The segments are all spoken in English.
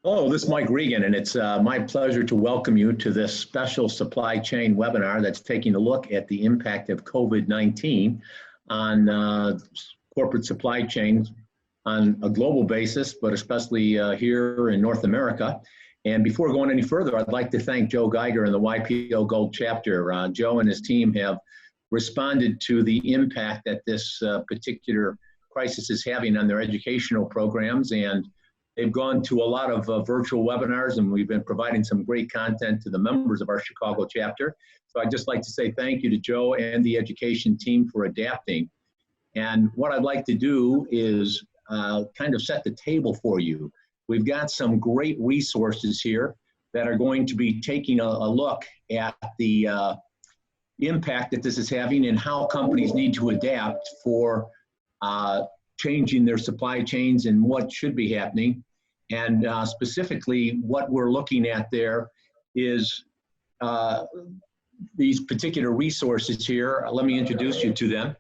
Hello, this is Mike Regan, and it's my pleasure to welcome you to this special supply chain webinar that's taking a look at the impact of COVID-19 on corporate supply chains on a global basis, but especially here in North America. And before going any further, I'd like to thank Joe Geiger and the YPO Gold Chapter. Joe and his team have responded to the impact that this particular crisis is having on their educational programs, and they've gone to a lot of virtual webinars, and we've been providing some great content to the members of our Chicago chapter. So I'd just like to say thank you to Joe and the education team for adapting. And what I'd like to do is kind of set the table for you. We've got some great resources here that are going to be taking a look at the impact that this is having and how companies need to adapt for changing their supply chains and what should be happening. And specifically, what we're looking at there is these particular resources here. Let me introduce you to them.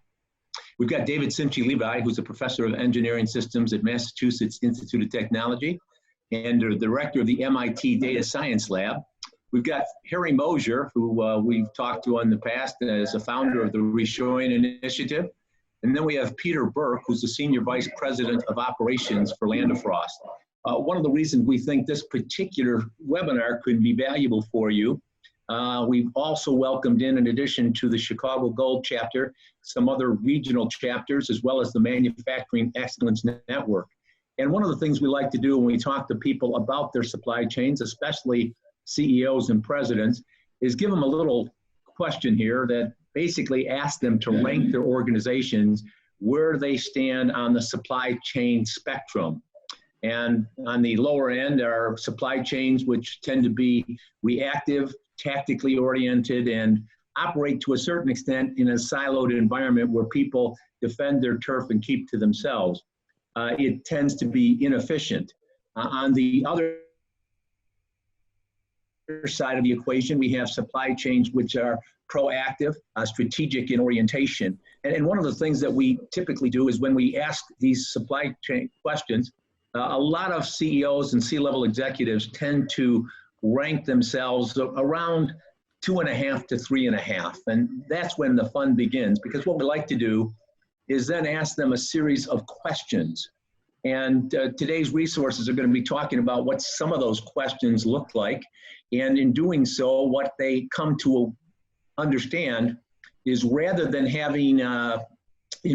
We've got David Simchi-Levi, who's a professor of engineering systems at Massachusetts Institute of Technology and the director of the MIT Data Science Lab. We've got Harry Mosier, who we've talked to in the past as a founder of the Reshoring Initiative. And then we have Peter Burke, who's the Senior Vice President of Operations for Land Frost. One of the reasons we think this particular webinar could be valuable for you, we've also welcomed in addition to the Chicago Gold Chapter, some other regional chapters, as well as the Manufacturing Excellence Network. And one of the things we like to do when we talk to people about their supply chains, especially CEOs and presidents, is give them a little question here that basically asks them to rank their organizations where they stand on the supply chain spectrum. And on the lower end are supply chains which tend to be reactive, tactically oriented, and operate to a certain extent in a siloed environment where people defend their turf and keep to themselves. It tends to be inefficient. On the other side of the equation, we have supply chains which are proactive, strategic in orientation. And one of the things that we typically do is when we ask these supply chain questions, a lot of CEOs and C-level executives tend to rank themselves around 2.5 to 3.5. And that's when the fun begins, because what we like to do is then ask them a series of questions. And today's resources are going to be talking about what some of those questions look like. And in doing so, what they come to understand is rather than having a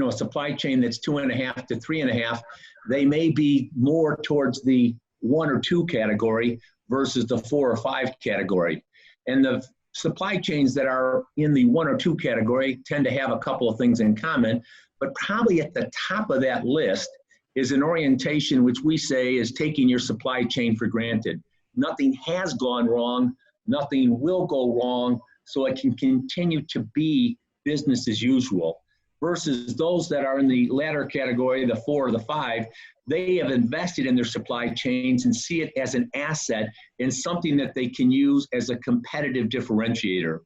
supply chain that's 2.5 to 3.5, they may be more towards the 1 or 2 category versus the 4 or 5 category. And the supply chains that are in the 1 or 2 category tend to have a couple of things in common, but probably at the top of that list is an orientation which we say is taking your supply chain for granted. Nothing has gone wrong, nothing will go wrong, so it can continue to be business as usual. Versus those that are in the latter category, the 4 or the 5, they have invested in their supply chains and see it as an asset and something that they can use as a competitive differentiator.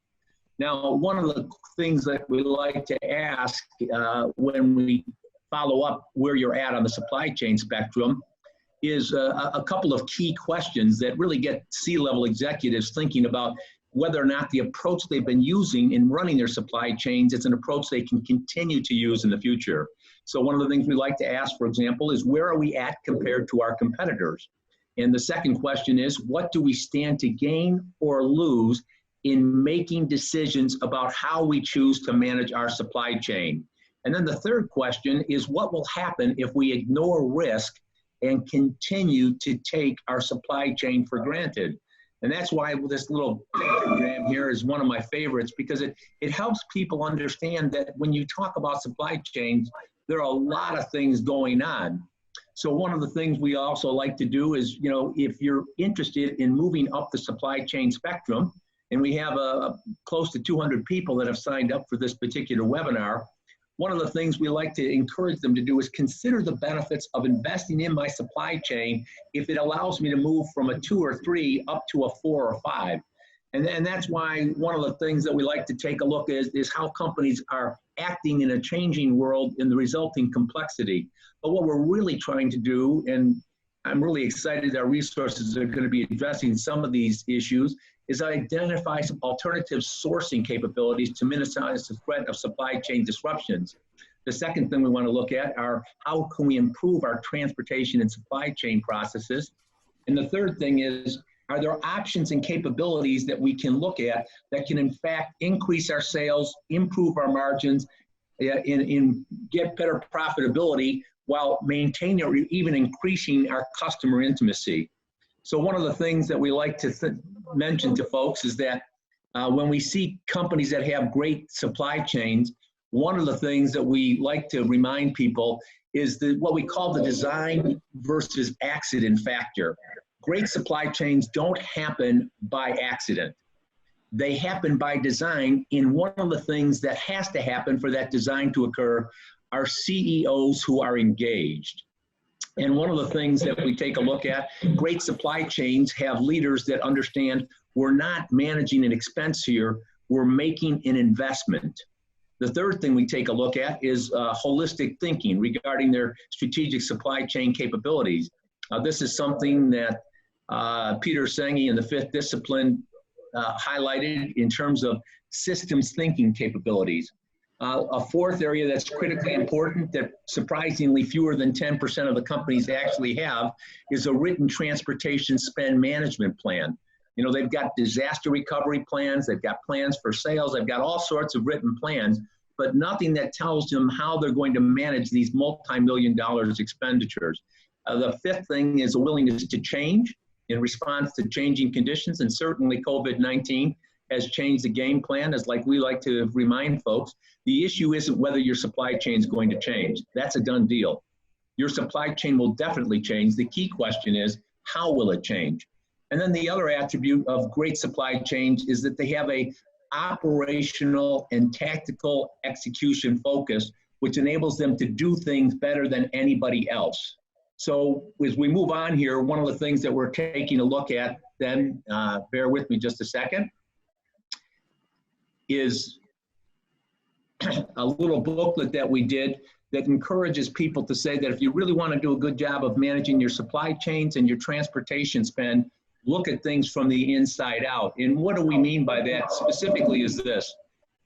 Now, one of the things that we like to ask when we follow up where you're at on the supply chain spectrum is a couple of key questions that really get C-level executives thinking about whether or not the approach they've been using in running their supply chains is an approach they can continue to use in the future. So one of the things we like to ask, for example, is where are we at compared to our competitors? And the second question is, what do we stand to gain or lose in making decisions about how we choose to manage our supply chain? And then the third question is, what will happen if we ignore risk and continue to take our supply chain for granted? And that's why this little diagram here is one of my favorites, because it helps people understand that when you talk about supply chains, there are a lot of things going on. So one of the things we also like to do is, if you're interested in moving up the supply chain spectrum, and we have close to 200 people that have signed up for this particular webinar, one of the things we like to encourage them to do is consider the benefits of investing in my supply chain if it allows me to move from a 2 or 3 up to a 4 or 5. And that's why one of the things that we like to take a look at is how companies are acting in a changing world in the resulting complexity. But what we're really trying to do, and I'm really excited our resources are going to be addressing some of these issues, is identify some alternative sourcing capabilities to minimize the threat of supply chain disruptions. The second thing we want to look at are how can we improve our transportation and supply chain processes. And the third thing is, are there options and capabilities that we can look at that can in fact increase our sales, improve our margins, and get better profitability while maintaining or even increasing our customer intimacy. So one of the things that we like to mention to folks is that when we see companies that have great supply chains, one of the things that we like to remind people is what we call the design versus accident factor. Great supply chains don't happen by accident. They happen by design, and one of the things that has to happen for that design to occur are CEOs who are engaged. And one of the things that we take a look at, great supply chains have leaders that understand we're not managing an expense here, we're making an investment. The third thing we take a look at is holistic thinking regarding their strategic supply chain capabilities. This is something that Peter Senge in the fifth discipline highlighted in terms of systems thinking capabilities. A fourth area that's critically important that surprisingly fewer than 10% of the companies actually have is a written transportation spend management plan. You know, they've got disaster recovery plans, they've got plans for sales, they've got all sorts of written plans, but nothing that tells them how they're going to manage these multi-million-dollar expenditures. The fifth thing is a willingness to change in response to changing conditions, and certainly COVID-19 has changed the game plan, as like we like to remind folks. The issue isn't whether your supply chain is going to change. That's a done deal. Your supply chain will definitely change. The key question is, how will it change? And then the other attribute of great supply chains is that they have a operational and tactical execution focus, which enables them to do things better than anybody else. So as we move on here, one of the things that we're taking a look at then, bear with me just a second, is a little booklet that we did that encourages people to say that if you really want to do a good job of managing your supply chains and your transportation spend, look at things from the inside out. And what do we mean by that specifically is this,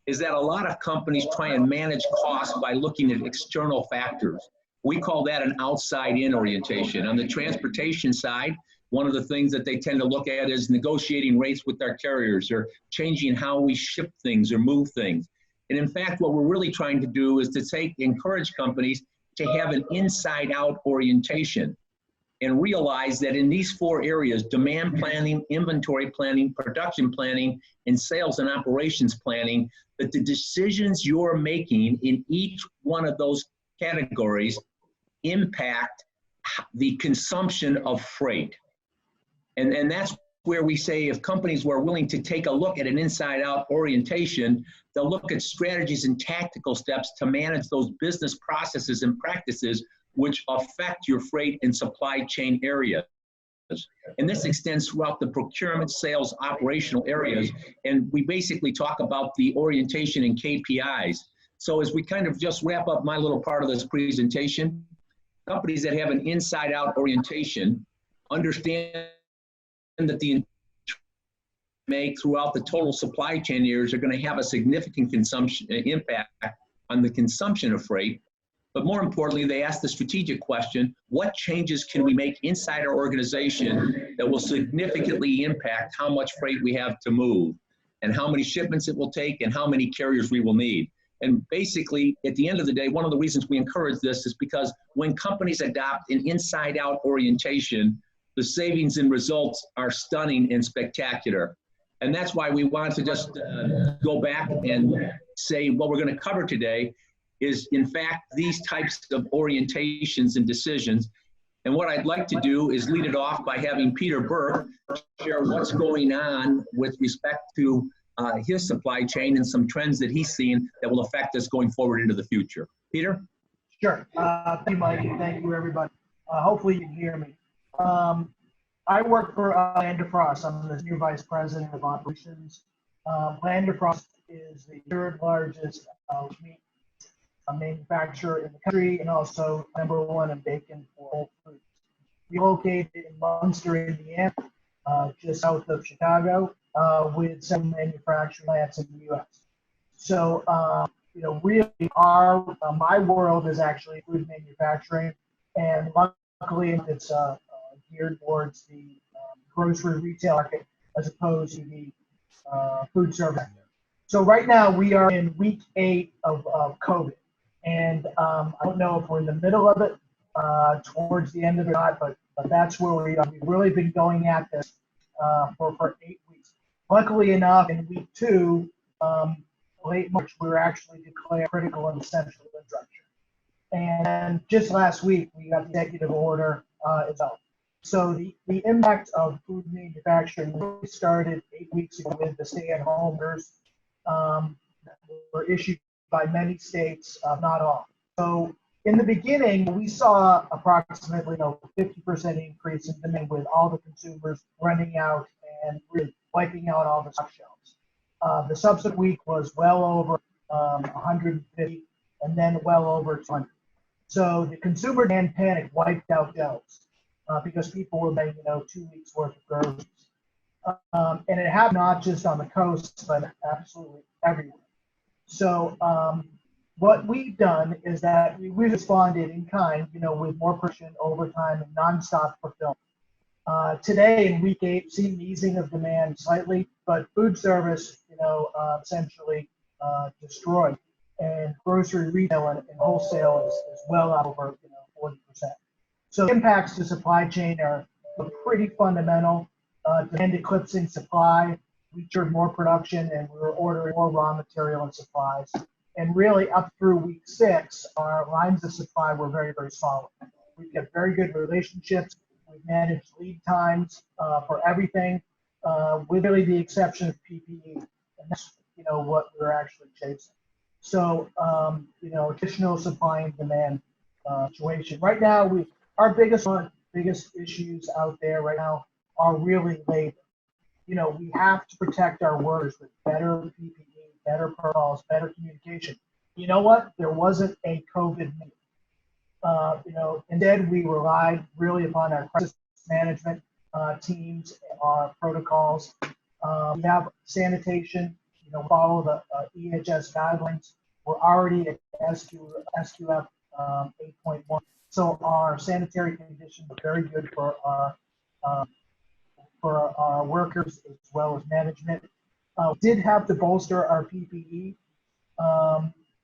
is that a lot of companies try and manage costs by looking at external factors. We call that an outside-in orientation. On the transportation side, one of the things that they tend to look at is negotiating rates with our carriers or changing how we ship things or move things. And in fact, what we're really trying to do is to encourage companies to have an inside-out orientation and realize that in these four areas, demand planning, inventory planning, production planning, and sales and operations planning, that the decisions you're making in each one of those categories impact the consumption of freight. And that's where we say if companies were willing to take a look at an inside-out orientation, they'll look at strategies and tactical steps to manage those business processes and practices which affect your freight and supply chain areas. And this extends throughout the procurement, sales, operational areas. And we basically talk about the orientation and KPIs. So as we kind of just wrap up my little part of this presentation, companies that have an inside-out orientation understand that the make throughout the total supply chain areas are going to have a significant consumption impact on the consumption of freight. But more importantly, they ask the strategic question, what changes can we make inside our organization that will significantly impact how much freight we have to move and how many shipments it will take and how many carriers we will need? And basically, at the end of the day, one of the reasons we encourage this is because when companies adopt an inside-out orientation, the savings and results are stunning and spectacular. And that's why we want to just go back and say what we're going to cover today is, in fact, these types of orientations and decisions. And what I'd like to do is lead it off by having Peter Burke share what's going on with respect to his supply chain and some trends that he's seen that will affect us going forward into the future. Peter? Sure. Thank you, Mike. Thank you, everybody. Hopefully you can hear me. I work for Land DeFrost. I'm the Senior Vice President of Operations. Land DeFrost is the third largest meat manufacturer in the country and also #1 in bacon for Whole Foods. relocated in Munster, Indiana, just south of Chicago, with some manufacturing plants in the U.S. So, really, my world is actually food manufacturing, and luckily it's geared towards the grocery retail market as opposed to the food service. So right now we are in week 8 of COVID, and I don't know if we're in the middle of it, towards the end of it or not, but that's where we are. We've really been going at this for 8 weeks. Luckily enough, in week 2, late March, we were actually declared critical and essential infrastructure. And just last week, we got the executive order itself. So the impact of food manufacturing really started 8 weeks ago with the stay-at-home orders that were issued by many states, not all. So in the beginning, we saw approximately 50% increase in demand with all the consumers running out and really wiping out all the stock shelves. The subsequent week was well over 150, and then well over 200. So the consumer demand panic wiped out shelves because people were buying 2 weeks worth of groceries. And it happened not just on the coast, but absolutely everywhere. So what we've done is that we responded in kind, with more production, overtime, and nonstop fulfillment. Today in week 8, seen an easing of demand slightly, but food service, essentially destroyed, and grocery retail and wholesale is well over 40%. So impacts to supply chain are pretty fundamental. Demand eclipsing supply. We turned more production, and we were ordering more raw material and supplies. And really, up through week 6, our lines of supply were very, very solid. We've got very good relationships. We've managed lead times for everything, with really the exception of PPE, and that's what we're actually chasing. So additional supply and demand situation. Right now, our biggest issues out there right now are really labor. We have to protect our workers with better PPE, better protocols, better communication. You know what? There wasn't a COVID need. Instead we relied really upon our crisis management teams, our protocols. We have sanitation, follow the EHS guidelines. We're already at SQF 8.1. So our sanitary conditions are very good for our workers as well as management. Did have to bolster our PPE.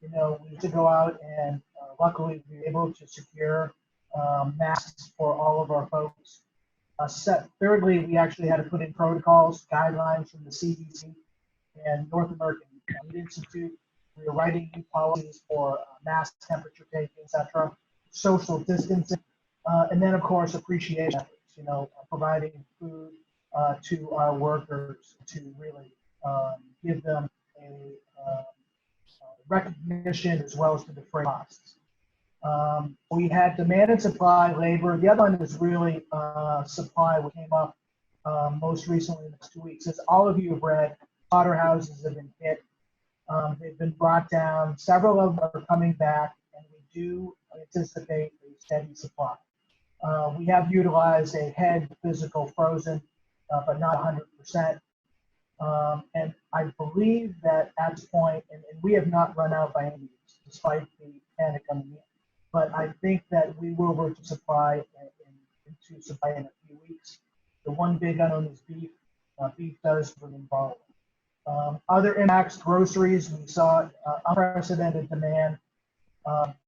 We had to go out and luckily we were able to secure masks for all of our folks. Thirdly, we actually had to put in protocols, guidelines from the CDC and North American Meat Institute. We were writing new policies for mask temperature taking, etc., social distancing, and then of course appreciation efforts. Providing food to our workers to really give them a recognition as well as to defray costs. We had demand and supply, labor. The other one is really supply, which came up most recently in the next 2 weeks. As all of you have read, slaughterhouses have been hit. They've been brought down. Several of them are coming back, and we do anticipate a steady supply. We have utilized a head physical frozen, but not 100%. And I believe that at this point, and we have not run out by any means, despite the panic on the meat, but I think that we will work to supply into supply in a few weeks. The one big unknown is beef. Beef does remain volatile. Other impacts, groceries, we saw unprecedented demand.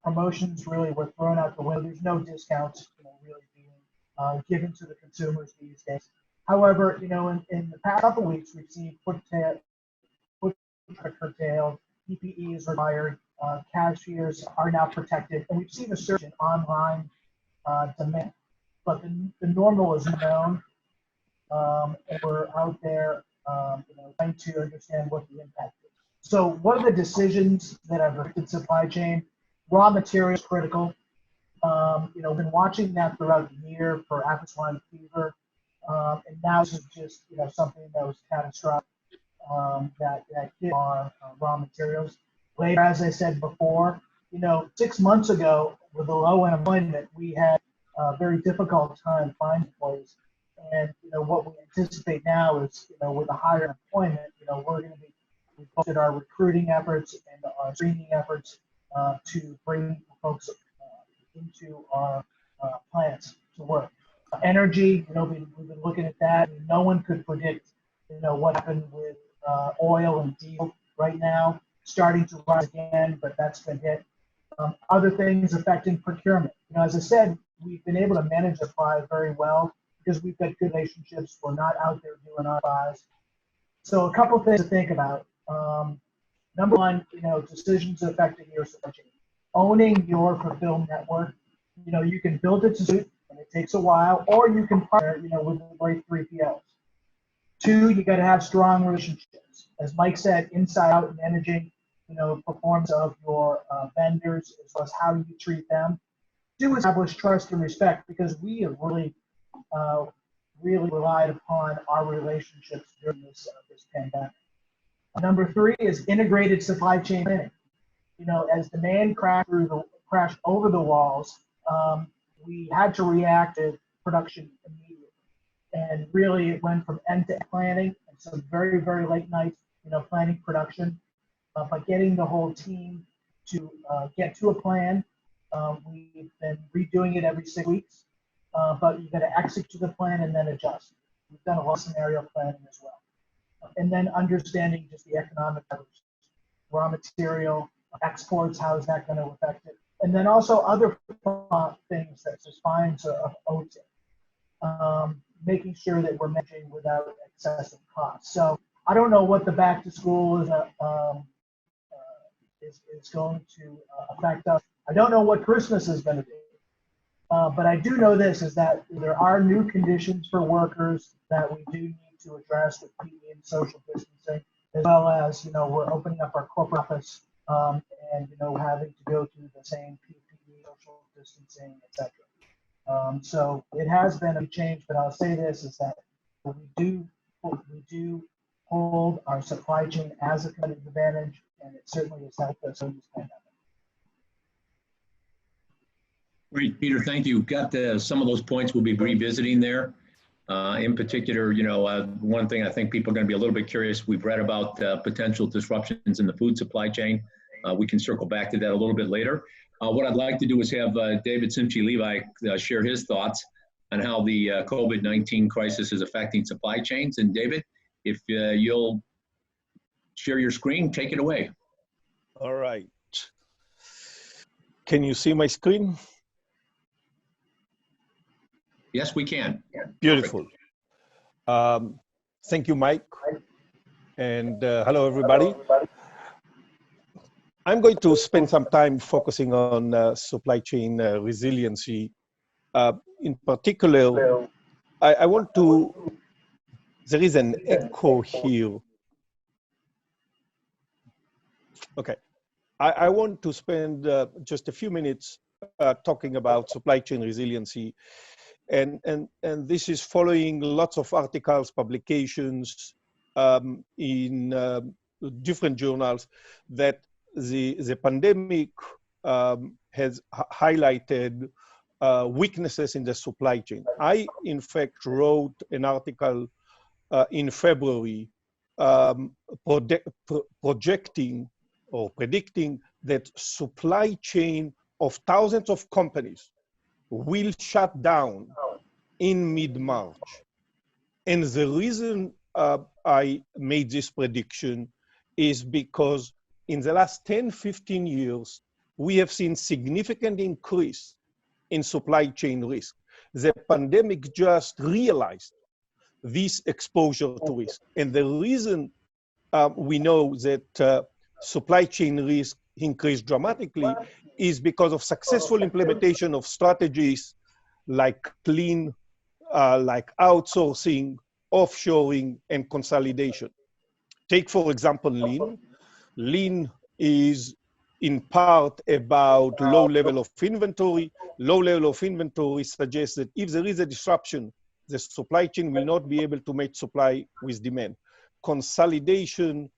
Promotions really were thrown out the window. There's no discounts really being given to the consumers these days. However, in the past couple of weeks, we've seen foot curtailed, PPE is required, cashiers are now protected, and we've seen a surge in online demand. But the normal is known, and we're out there trying to understand what the impact is. So what are the decisions that have affected supply chain? Raw materials critical. We've been watching that throughout the year for African swine fever. And now this is just something that was catastrophic that hit our raw materials. Later, as I said before, 6 months ago with the low unemployment, we had a very difficult time finding employees. And what we anticipate now is with a higher employment, we're going to be we posted our recruiting efforts and our screening efforts to bring folks into our plants to work. Energy, we've been looking at that. No one could predict, what happened with oil and diesel right now, starting to rise again, but that's been hit. Other things affecting procurement. As I said, we've been able to manage supply very well because we've got good relationships. We're not out there doing our buys. So a couple things to think about. Number one, decisions affecting your supply chain. Owning your fulfillment network. You can build it to suit, and it takes a while, or you can partner, with the great 3PLs. Two, you got to have strong relationships. As Mike said, inside out managing, performance of your vendors as well as how you treat them. Do establish trust and respect because we have really relied upon our relationships during this pandemic. Number three is integrated supply chain planning. As demand crashed over the walls, we had to react to production immediately. And really it went from end-to-end planning and some very, very late nights, planning production. But getting the whole team to get to a plan. We've been redoing it every 6 weeks, but you've got to execute the plan and then adjust. We've done a lot of scenario planning as well. And then understanding just the economic levers, raw material, exports, how is that going to affect it? And then also other things such as fines of OTIP, making sure that we're managing without excessive costs. So I don't know what the back to school is going to affect us. I don't know what Christmas is going to be. But I do know this is that there are new conditions for workers that we do need to address with PPE and social distancing, as well as, we're opening up our corporate office and, having to go through the same PPE, social distancing, etc. So it has been a change, but I'll say this is that we do hold our supply chain as a competitive advantage, and it certainly has helped us in this pandemic. Great, Peter, thank you. Got some of those points we'll be revisiting there. In particular, one thing I think people are going to be a little bit curious, we've read about potential disruptions in the food supply chain. We can circle back to that a little bit later. What I'd like to do is have David Simchi-Levi share his thoughts on how the COVID-19 crisis is affecting supply chains. And David, if you'll share your screen, take it away. All right. Can you see my screen? Yes, we can. Beautiful. Thank you, Mike. And hello, everybody. I'm going to spend some time focusing on supply chain resiliency. In particular, I want to, there is an echo here. Okay. I want to spend just a few minutes talking about supply chain resiliency. And this is following lots of articles, publications in different journals that the pandemic has highlighted weaknesses in the supply chain. I, in fact, wrote an article in February projecting or predicting that supply chain of thousands of companies will shut down in mid-March. And the reason I made this prediction is because in the last 10, 15 years, we have seen significant increase in supply chain risk. The pandemic just realized this exposure to risk. And the reason we know that supply chain risk increased dramatically is because of successful implementation of strategies like lean, like outsourcing, offshoring, and consolidation. Take, for example, lean. Lean is in part about low level of inventory. Low level of inventory suggests that if there is a disruption, the supply chain will not be able to match supply with demand. Consolidation,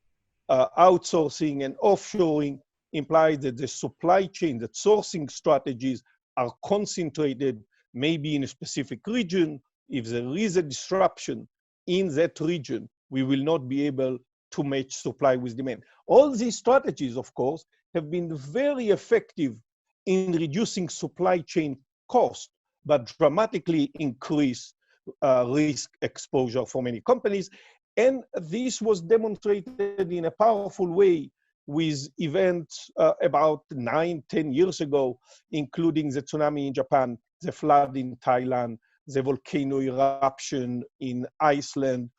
outsourcing, and offshoring imply that the supply chain, that sourcing strategies are concentrated maybe in a specific region. If there is a disruption in that region, we will not be able to match supply with demand. All these strategies, of course, have been very effective in reducing supply chain cost, but dramatically increase risk exposure for many companies. And this was demonstrated in a powerful way with events about 9-10 years ago, including the tsunami in Japan, the flood in Thailand, the volcano eruption in Iceland,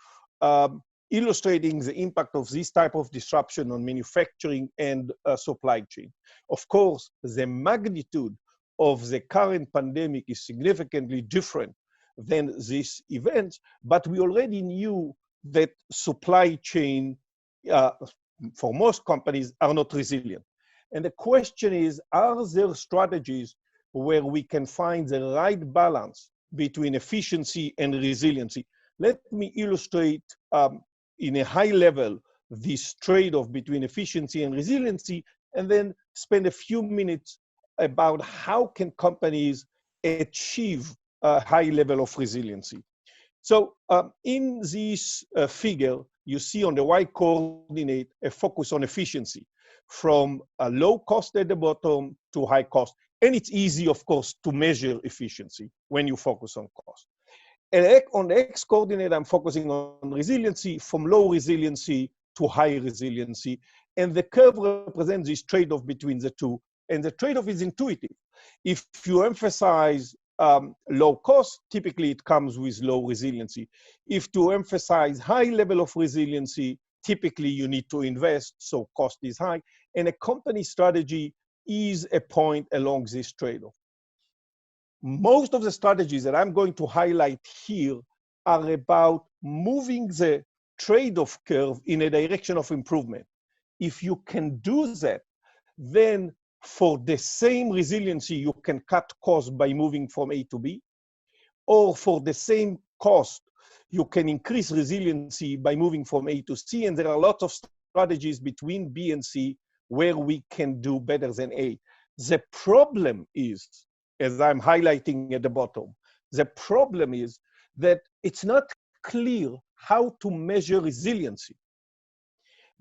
illustrating the impact of this type of disruption on manufacturing and supply chain. Of course, the magnitude of the current pandemic is significantly different than these events, but we already knew that supply chain for most companies are not resilient. And the question is, are there strategies where we can find the right balance between efficiency and resiliency? Let me illustrate in a high level this trade-off between efficiency and resiliency, and then spend a few minutes about how can companies achieve a high level of resiliency. So in this figure, you see on the Y coordinate a focus on efficiency, from a low cost at the bottom to high cost. And it's easy, of course, to measure efficiency when you focus on cost. And on the X coordinate, I'm focusing on resiliency, from low resiliency to high resiliency. And the curve represents this trade-off between the two. And the trade-off is intuitive. If you emphasize low cost, typically it comes with low resiliency. If to emphasize high level of resiliency, typically you need to invest, so cost is high. And a company strategy is a point along this trade-off. Most of the strategies that I'm going to highlight here are about moving the trade-off curve in a direction of improvement. If you can do that, then for the same resiliency, you can cut costs by moving from A to B, or for the same cost, you can increase resiliency by moving from A to C. And there are lots of strategies between B and C where we can do better than A. The problem is, as I'm highlighting at the bottom, the problem is that it's not clear how to measure resiliency.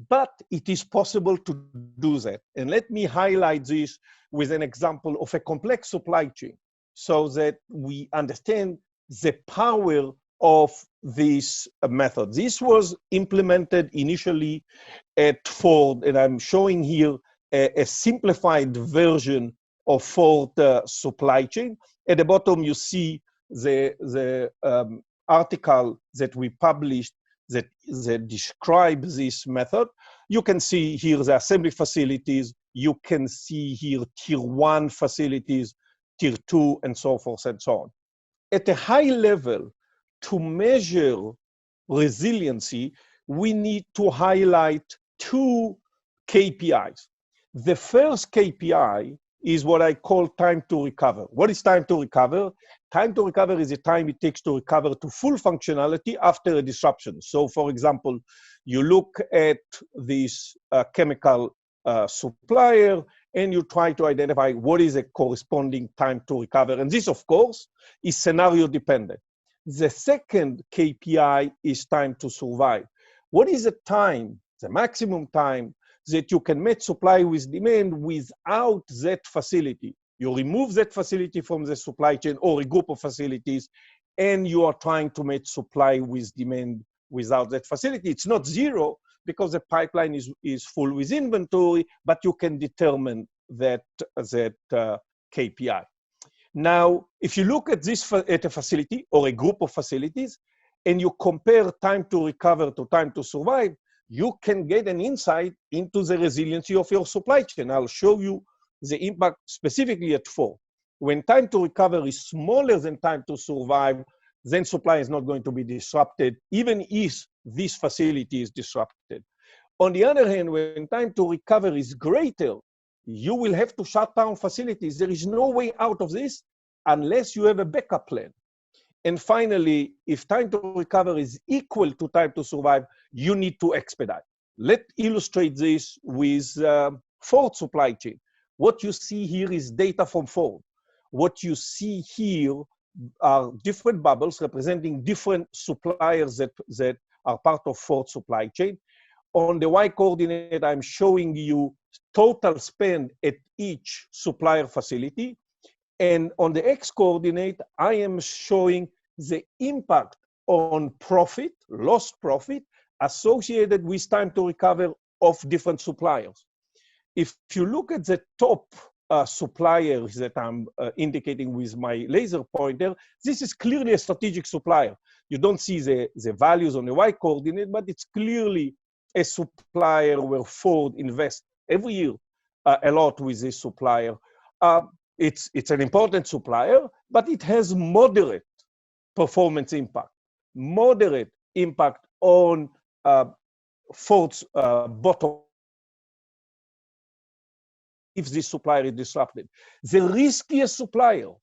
But it is possible to do that. And let me highlight this with an example of a complex supply chain so that we understand the power of this method. This was implemented initially at Ford, and I'm showing here a simplified version of Ford supply chain. At the bottom, you see the article that we published that describe this method. You can see here the assembly facilities. You can see here tier 1 facilities, tier 2, and so forth and so on. At a high level, to measure resiliency, we need to highlight 2 KPIs. The first KPI is what I call time to recover. What is time to recover? Time to recover is the time it takes to recover to full functionality after a disruption. So for example, you look at this chemical supplier and you try to identify what is a corresponding time to recover. And this, of course, is scenario dependent. The second KPI is time to survive. What is the time, the maximum time, that you can match supply with demand without that facility? You remove that facility from the supply chain or a group of facilities, and you are trying to match supply with demand without that facility. It's not zero because the pipeline is full with inventory, but you can determine that KPI. Now, if you look at this at a facility or a group of facilities, and you compare time to recover to time to survive, you can get an insight into the resiliency of your supply chain. I'll show you the impact specifically at Ford. When time to recover is smaller than time to survive, then supply is not going to be disrupted, even if this facility is disrupted. On the other hand, when time to recover is greater, you will have to shut down facilities. There is no way out of this unless you have a backup plan. And finally, if time to recover is equal to time to survive, you need to expedite. Let's illustrate this with Ford supply chain. What you see here is data from Ford. What you see here are different bubbles representing different suppliers that are part of Ford's supply chain. On the Y coordinate, I'm showing you total spend at each supplier facility. And on the X coordinate, I am showing the impact on profit, lost profit, associated with time to recover of different suppliers. If you look at the top suppliers that I'm indicating with my laser pointer, this is clearly a strategic supplier. You don't see the values on the Y coordinate, but it's clearly a supplier where Ford invests every year a lot with this supplier. It's an important supplier, but it has moderate performance impact, moderate impact on Ford's bottom if this supplier is disrupted. The riskiest suppliers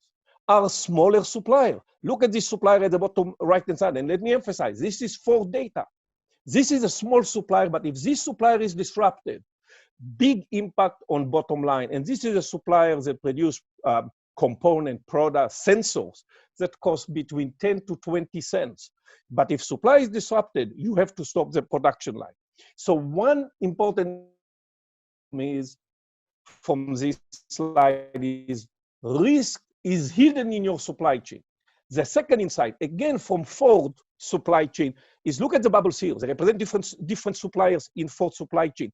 are smaller suppliers. Look at this supplier at the bottom right-hand side, and let me emphasize, this is Ford data. This is a small supplier, but if this supplier is disrupted, big impact on bottom line. And this is a supplier that produce component product sensors that cost between 10 to 20 cents. But if supply is disrupted, you have to stop the production line. So one important is from this slide is risk is hidden in your supply chain. The second insight, again from Ford supply chain, is look at the bubbles here. They represent different suppliers in Ford supply chain.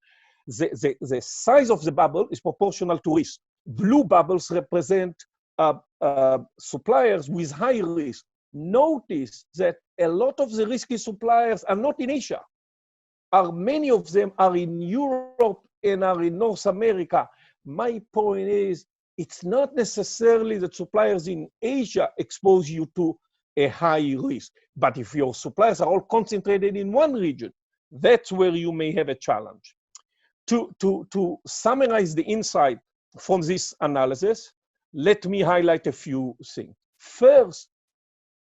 The size of the bubble is proportional to risk. Blue bubbles represent suppliers with high risk. Notice that a lot of the risky suppliers are not in Asia. Many of them are in Europe and are in North America. My point is, it's not necessarily that suppliers in Asia expose you to a high risk. But if your suppliers are all concentrated in one region, that's where you may have a challenge. To summarize the insight from this analysis, let me highlight a few things. First,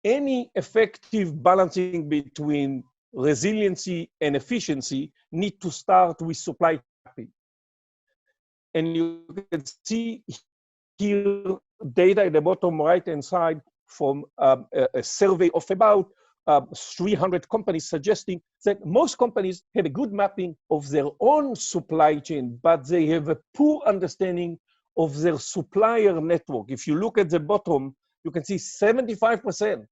any effective balancing between resiliency and efficiency need to start with supply chain. And you can see here data at the bottom right-hand side from a survey of about 300 companies suggesting that most companies have a good mapping of their own supply chain, but they have a poor understanding of their supplier network. If you look at the bottom, you can see 75%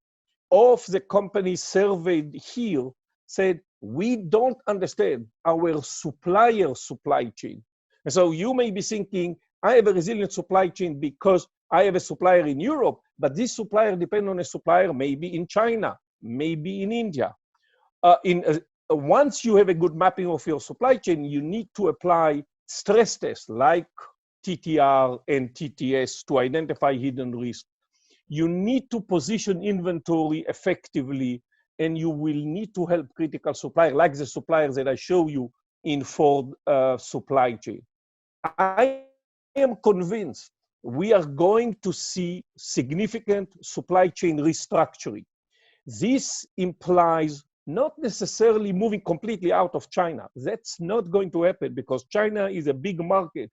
of the companies surveyed here said, we don't understand our supplier supply chain. And so you may be thinking, I have a resilient supply chain because I have a supplier in Europe, but this supplier depends on a supplier maybe in China, maybe in India. Once you have a good mapping of your supply chain, you need to apply stress tests like TTR and TTS to identify hidden risk. You need to position inventory effectively, and you will need to help critical suppliers, like the suppliers that I show you in Ford supply chain. I am convinced we are going to see significant supply chain restructuring. This implies not necessarily moving completely out of China. That's not going to happen because China is a big market.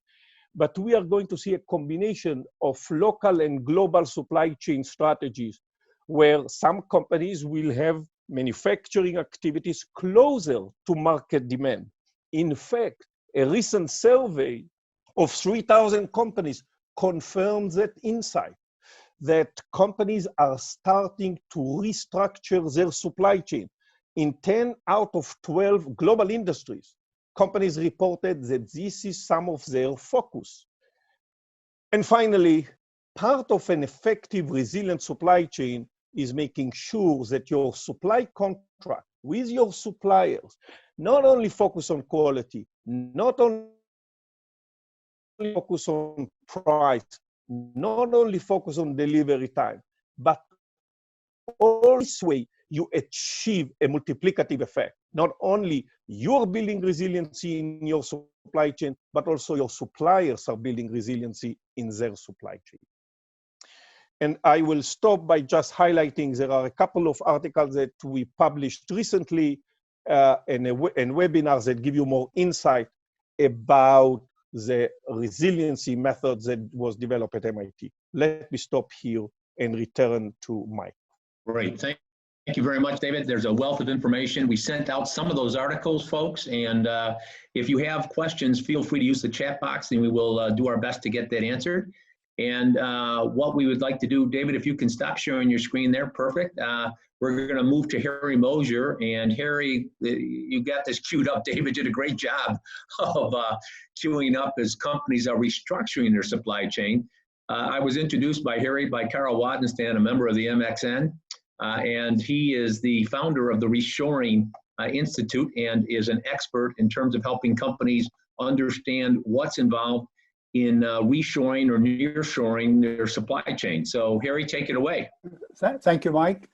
But we are going to see a combination of local and global supply chain strategies where some companies will have manufacturing activities closer to market demand. In fact, a recent survey of 3,000 companies confirms that insight, that companies are starting to restructure their supply chain. In 10 out of 12 global industries, companies reported that this is some of their focus. And finally, part of an effective, resilient supply chain is making sure that your supply contract with your suppliers not only focus on quality, not only focus on price, not only focus on delivery time, but all this way you achieve a multiplicative effect. Not only you're building resiliency in your supply chain, but also your suppliers are building resiliency in their supply chain. And I will stop by just highlighting there are a couple of articles that we published recently and webinars that give you more insight about the resiliency methods that was developed at MIT. Let me stop here and return to Mike. Great. Thank you very much, David. There's a wealth of information. We sent out some of those articles, folks, and if you have questions, feel free to use the chat box, and we will do our best to get that answered. And what we would like to do, David, if you can stop sharing your screen there, perfect. We're going to move to Harry Mosier, and Harry, you got this queued up. David did a great job of queuing up as companies are restructuring their supply chain. I was introduced by Harry by Carl Wadenstan, a member of the MXN. And he is the founder of the Reshoring Institute and is an expert in terms of helping companies understand what's involved in reshoring or nearshoring their supply chain. So Harry, take it away. Thank you, Mike.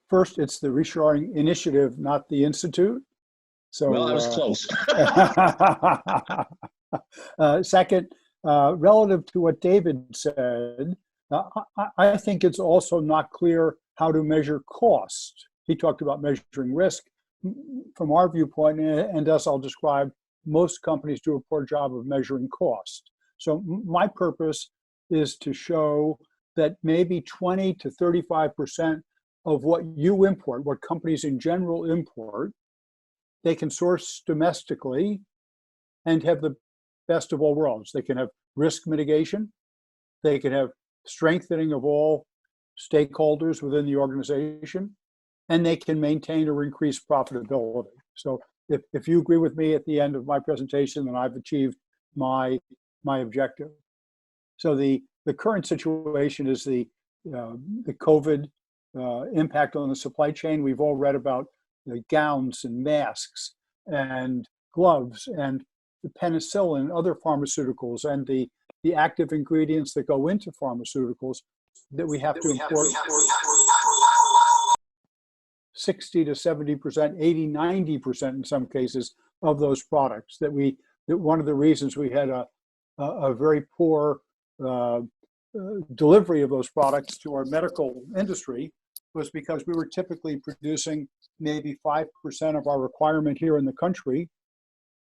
First, it's the Reshoring Initiative, not the Institute. So, well, that was close. Second, relative to what David said, I think it's also not clear how to measure cost. He talked about measuring risk. From our viewpoint, and as I'll describe, most companies do a poor job of measuring cost. So my purpose is to show that maybe 20 to 35% of what you import, what companies in general import, they can source domestically and have the best of all worlds. They can have risk mitigation. They can have strengthening of all stakeholders within the organization, and they can maintain or increase profitability. So if you agree with me at the end of my presentation, then I've achieved my objective. So the current situation is the COVID impact on the supply chain. We've all read about the gowns and masks and gloves and the penicillin and other pharmaceuticals and the active ingredients that go into pharmaceuticals that we have to import 60 to 70%, 80, 90% in some cases of those products. That one of the reasons we had a very poor delivery of those products to our medical industry was because we were typically producing maybe 5% of our requirement here in the country.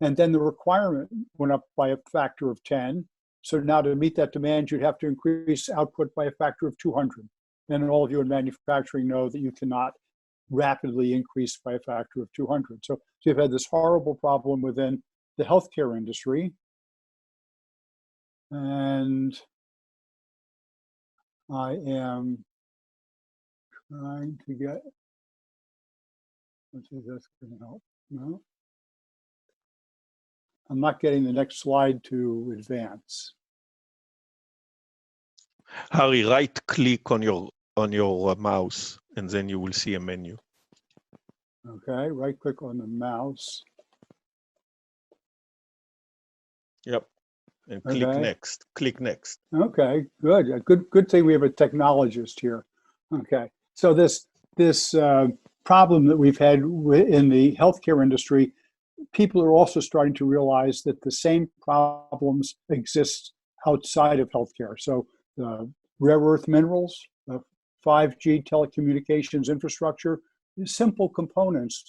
And then the requirement went up by a factor of 10. So now to meet that demand, you'd have to increase output by a factor of 200. And all of you in manufacturing know that you cannot rapidly increase by a factor of 200. So you've had this horrible problem within the healthcare industry. And I am trying to get, let's see if that's going to help. No. I'm not getting the next slide to advance. Harry, right-click on your mouse, and then you will see a menu. Okay, right-click on the mouse. Yep, and click next. Click next. Okay, good. Good thing we have a technologist here. Okay, so this problem that we've had in the healthcare industry, people are also starting to realize that the same problems exist outside of healthcare. So rare earth minerals, 5G telecommunications infrastructure, simple components,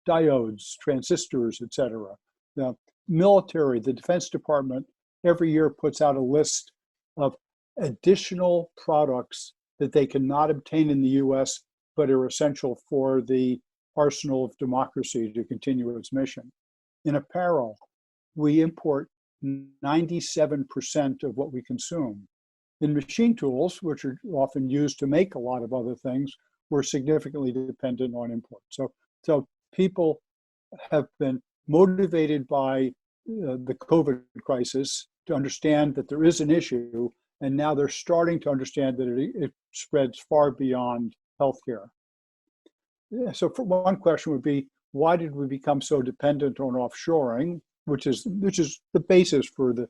diodes, transistors, etc. The military, the Defense Department, every year puts out a list of additional products that they cannot obtain in the US, but are essential for the arsenal of democracy to continue its mission. In apparel, we import 97% of what we consume. In machine tools, which are often used to make a lot of other things, we're significantly dependent on import. So people have been motivated by the COVID crisis to understand that there is an issue, and now they're starting to understand that it spreads far beyond healthcare. Yeah, so for one question would be, why did we become so dependent on offshoring, which is the basis for the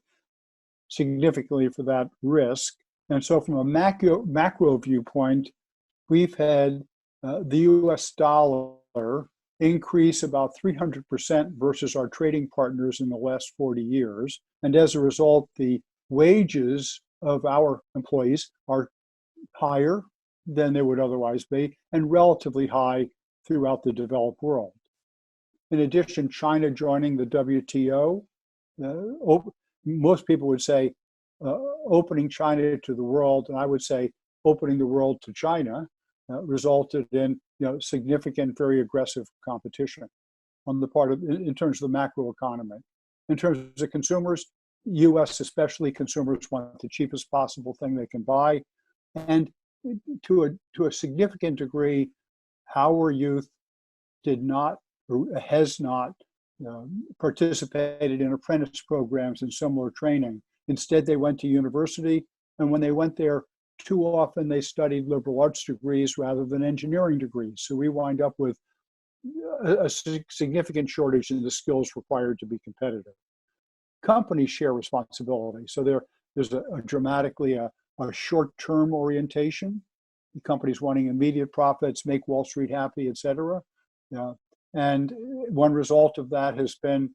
significantly for that risk? And so from a macro viewpoint, we've had the US dollar increase about 300% versus our trading partners in the last 40 years. And as a result, the wages of our employees are higher than they would otherwise be, and relatively high throughout the developed world. In addition, China joining the WTO, most people would say opening China to the world, and I would say opening the world to China resulted in significant, very aggressive competition on the part of, in terms of the macro economy. In terms of consumers, U.S. especially, consumers want the cheapest possible thing they can buy, and to a significant degree, our youth did not or has not participated in apprentice programs and similar training. Instead, they went to university, and when they went there, too often they studied liberal arts degrees rather than engineering degrees. So we wind up with a significant shortage in the skills required to be competitive. Companies share responsibility. So there's a dramatically a short-term orientation. The companies wanting immediate profits, make Wall Street happy, et cetera. And one result of that has been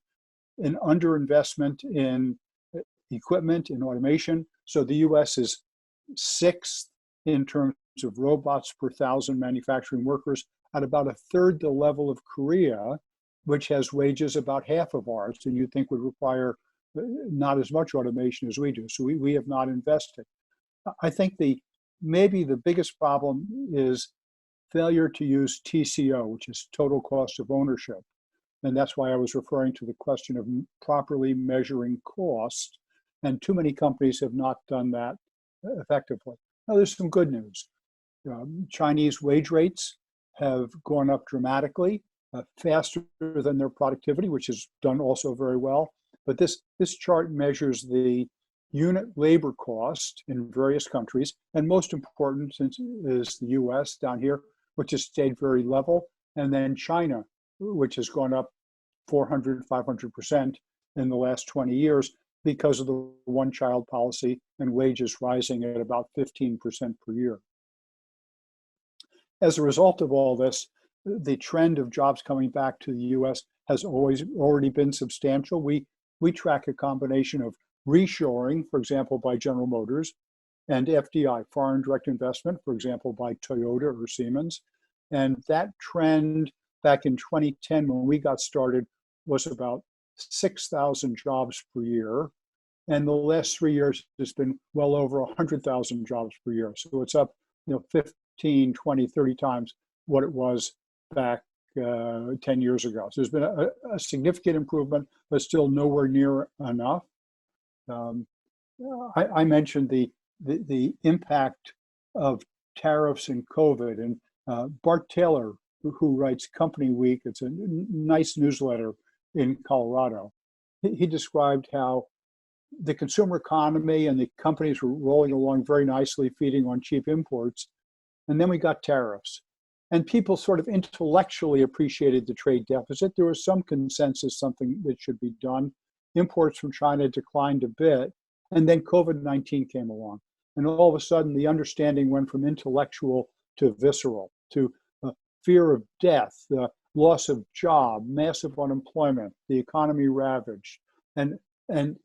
an underinvestment in equipment, in automation. So the US is sixth in terms of robots per 1,000 manufacturing workers, at about a third the level of Korea, which has wages about half of ours, and you'd think would require not as much automation as we do. So we have not invested. I think maybe the biggest problem is failure to use TCO, which is total cost of ownership. And that's why I was referring to the question of properly measuring cost. And too many companies have not done that effectively. Now, there's some good news. Chinese wage rates have gone up dramatically, faster than their productivity, which is done also very well. But this chart measures the unit labor cost in various countries, and most important is the US down here, which has stayed very level, and then China, which has gone up 400, 500% in the last 20 years because of the one-child policy and wages rising at about 15% per year. As a result of all this, the trend of jobs coming back to the US has already been substantial. We track a combination of reshoring, for example, by General Motors, and FDI, foreign direct investment, for example, by Toyota or Siemens. And that trend back in 2010, when we got started, was about 6,000 jobs per year. And the last 3 years, it's been well over 100,000 jobs per year. So it's up 15, 20, 30 times what it was back 10 years ago. So there's been a significant improvement, but still nowhere near enough. I mentioned the impact of tariffs and COVID, and Bart Taylor, who writes Company Week, it's a nice newsletter in Colorado, he described how the consumer economy and the companies were rolling along very nicely, feeding on cheap imports. And then we got tariffs. And people sort of intellectually appreciated the trade deficit. There was some consensus, something that should be done. Imports from China declined a bit. And then COVID-19 came along. And all of a sudden, the understanding went from intellectual to visceral, to fear of death, loss of job, massive unemployment, the economy ravaged. And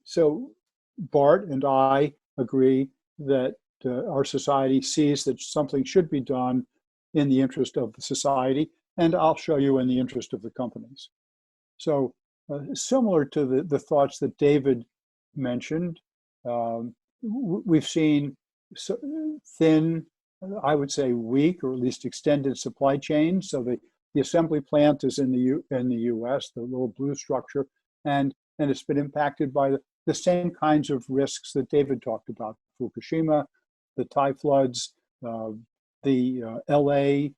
so Bart and I agree that our society sees that something should be done in the interest of the society, and I'll show you in the interest of the companies. So similar to the thoughts that David mentioned, we've seen thin, I would say weak, or at least extended supply chains. So the assembly plant is in the US, the little blue structure, and it's been impacted by the same kinds of risks that David talked about: Fukushima, the Thai floods, the LA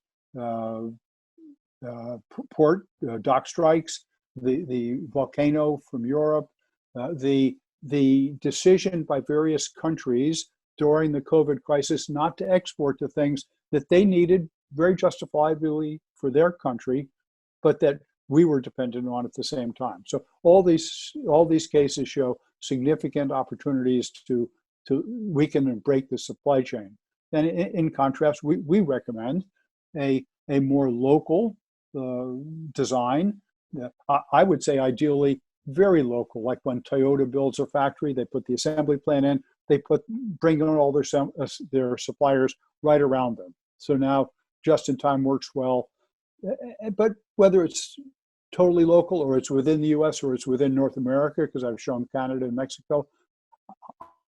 port dock strikes, the volcano from Europe, the decision by various countries during the COVID crisis not to export the things that they needed very justifiably for their country, but that we were dependent on at the same time. So all these cases show significant opportunities to weaken and break the supply chain. And in contrast, we recommend a more local design. I would say ideally very local, like when Toyota builds a factory, they put the assembly plant in, they bring in all their suppliers right around them. So now just-in-time works well. But whether it's totally local or it's within the US or it's within North America, because I've shown Canada and Mexico,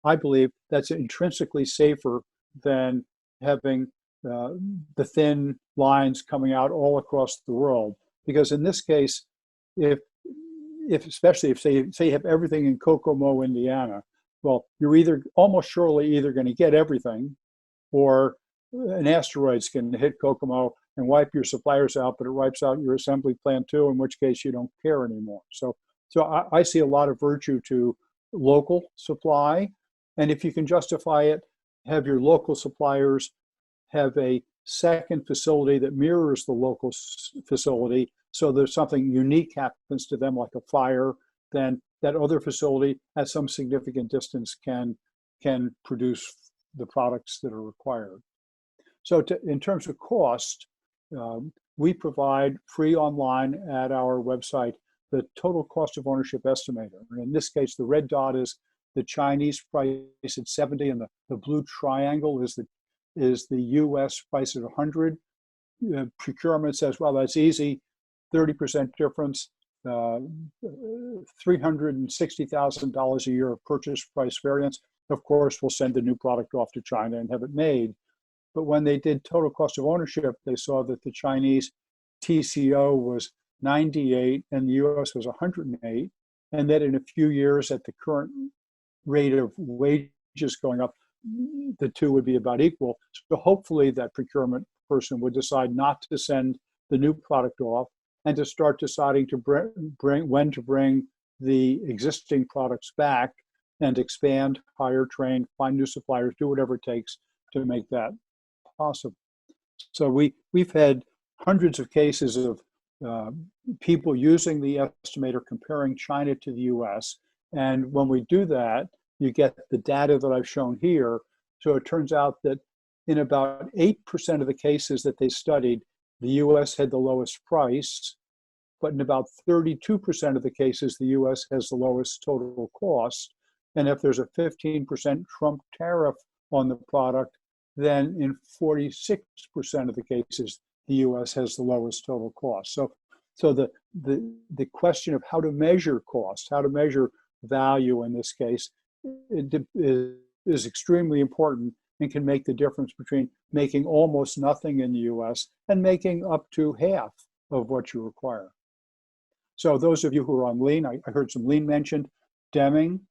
I believe that's intrinsically safer than having the thin lines coming out all across the world. Because in this case, if especially if say you have everything in Kokomo, Indiana, well, you're either almost surely either going to get everything, or an asteroid's going to hit Kokomo and wipe your suppliers out, but it wipes out your assembly plant too, in which case you don't care anymore. So I see a lot of virtue to local supply. And if you can justify it, have your local suppliers have a second facility that mirrors the local facility. So there's something unique happens to them, like a fire, then that other facility at some significant distance can produce the products that are required. So in terms of cost, we provide free online at our website the total cost of ownership estimator. And in this case, the red dot is the Chinese price at 70, and the blue triangle is the US price at 100. Procurement says, well, that's easy, 30% difference, $360,000 a year of purchase price variance. Of course, we'll send the new product off to China and have it made. But when they did total cost of ownership, they saw that the Chinese TCO was 98 and the US was 108. And that in a few years, at the current rate of wages going up, the two would be about equal. So hopefully that procurement person would decide not to send the new product off and to start deciding to bring when to bring the existing products back and expand, hire, train, find new suppliers, do whatever it takes to make that possible. So we've had hundreds of cases of people using the estimator comparing China to the US. And when we do that, you get the data that I've shown here. So it turns out that in about 8% of the cases that they studied, the US had the lowest price, but in about 32% of the cases, the US has the lowest total cost. And if there's a 15% Trump tariff on the product, then in 46% of the cases, the US has the lowest total cost. So the question of how to measure cost, how to measure value in this case, is extremely important and can make the difference between making almost nothing in the US and making up to half of what you require. So those of you who are on lean, I heard some lean mentioned. Deming,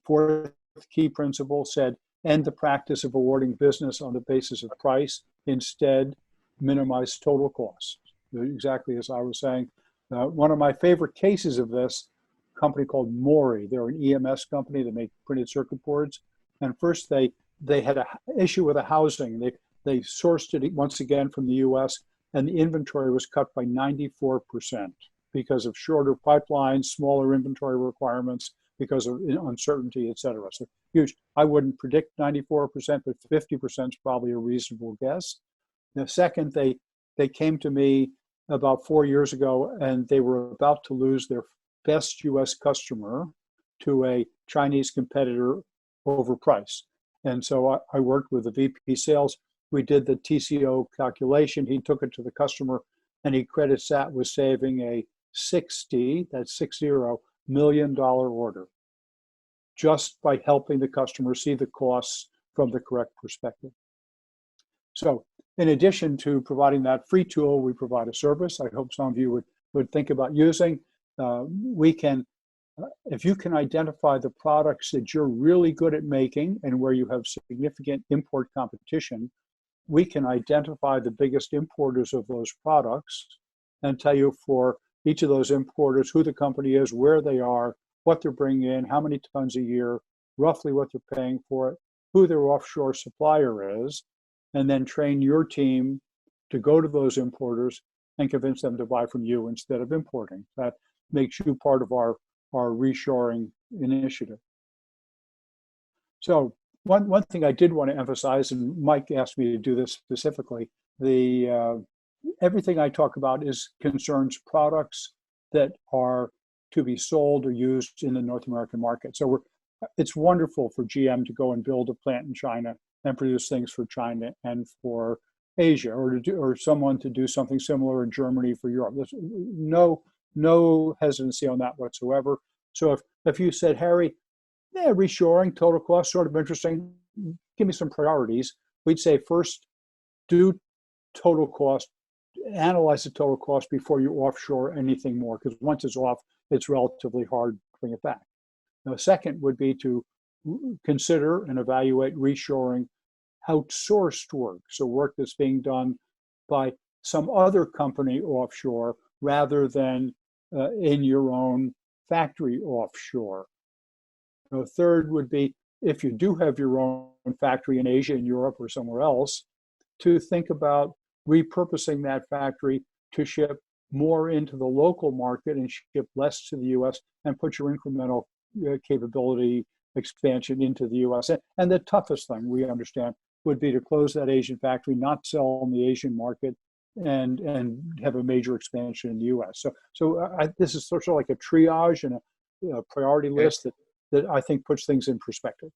fourth key principle, said, end the practice of awarding business on the basis of price. Instead, minimize total cost. Exactly as I was saying. One of my favorite cases of this, a company called Mori. They're an EMS company. They make printed circuit boards. And first they had an issue with a housing. They sourced it once again from the US, and the inventory was cut by 94% because of shorter pipelines, smaller inventory requirements, because of uncertainty, et cetera. So huge. I wouldn't predict 94%, but 50% is probably a reasonable guess. The second, they came to me about 4 years ago, and they were about to lose their best US customer to a Chinese competitor over price. And so I worked with the VP sales. We did the TCO calculation. He took it to the customer, and he credits that with saving a $60 million order, just by helping the customer see the costs from the correct perspective. So in addition to providing that free tool, we provide a service I hope some of you would think about using. We can, if you can identify the products that you're really good at making and where you have significant import competition, we can identify the biggest importers of those products and tell you for each of those importers who the company is, where they are, what they're bringing in, how many tons a year, roughly what they're paying for it, who their offshore supplier is, and then train your team to go to those importers and convince them to buy from you instead of importing. That makes you part of our reshoring initiative. So one thing I did want to emphasize, and Mike asked me to do this specifically, everything I talk about concerns products that are to be sold or used in the North American market. So it's wonderful for GM to go and build a plant in China and produce things for China and for Asia, or someone to do something similar in Germany for Europe. There's no hesitancy on that whatsoever. So if you said, Harry, reshoring, total cost, sort of interesting, give me some priorities. we'd say first do total cost, analyze the total cost before you offshore anything more, because once it's off, it's relatively hard to bring it back. Now, second would be to consider and evaluate reshoring outsourced work, so work that's being done by some other company offshore rather than in your own factory offshore. Third would be, if you do have your own factory in Asia, in Europe, or somewhere else, to think about repurposing that factory to ship more into the local market and ship less to the US and put your incremental capability expansion into the US. And the toughest thing we understand would be to close that Asian factory, not sell in the Asian market, and have a major expansion in the US. So this is sort of like a triage and a priority list that I think puts things in perspective.